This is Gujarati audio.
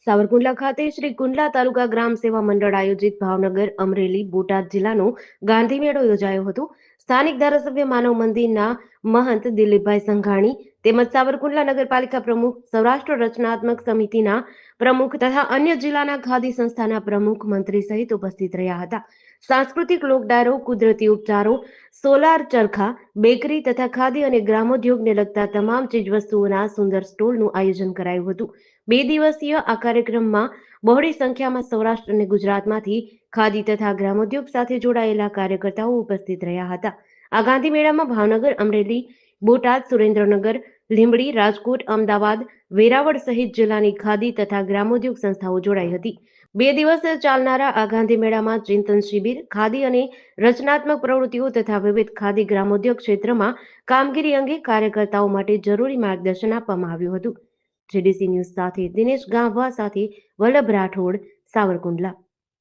સાવરકુંડલા ખાતે શ્રી કુંડલા તાલુકા ગ્રામ સેવા મંડળ આયોજિત ભાવનગર, અમરેલી, બોટાદ જિલ્લાનો ગાંધી મેળો યોજાયો હતો. સ્થાનિક ધારાસભ્ય માનવ મંદિરના મહંત દિલીપભાઈ સંઘાણી તેમજ સાવરકુંડલા નગરપાલિકા પ્રમુખ, સૌરાષ્ટ્ર રચનાત્મક સમિતિના પ્રમુખ તથા અન્ય જિલ્લાના ખાદી સંસ્થાના પ્રમુખ, મંત્રી સહિત ઉપસ્થિત રહ્યા હતા. સાંસ્કૃતિક લોકડાયરો, કુદરતી ઉપચારો, સોલાર ચરખા, બેકરી તથા ખાદી અને ગ્રામોદ્યોગને લગતા તમામ ચીજવસ્તુઓના સુંદર સ્ટોલનું આયોજન કરાયું હતું. 2 દિવસીય આ કાર્યક્રમમાં બહોળી સંખ્યામાં સૌરાષ્ટ્ર અને ગુજરાતમાંથી ખાદી તથા ગ્રામોદ્યોગ સાથે જોડાયેલા કાર્યકર્તાઓ ઉપસ્થિત રહ્યા હતા. આ ગાંધી મેળામાં ભાવનગર, અમરેલી, બોટાદ, સુરેન્દ્રનગર, લીંબડી, રાજકોટ, અમદાવાદ, વેરાવળ સહિત જિલ્લાની ખાદી તથા ગ્રામોદ્યોગ સંસ્થાઓ જોડાઈ હતી. 2 દિવસ ચાલનારા આ ગાંધી મેળામાં ચિંતન શિબિર, ખાદી અને રચનાત્મક પ્રવૃત્તિઓ તથા વિવિધ ખાદી ગ્રામોદ્યોગ ક્ષેત્રમાં કામગીરી અંગે કાર્યકર્તાઓ માટે જરૂરી માર્ગદર્શન આપવામાં આવ્યું હતું. GDC ન્યૂઝ સાથે દિનેશ ગાંભા સાથે વલ્લભ રાઠોડ, સાવરકુંડલા.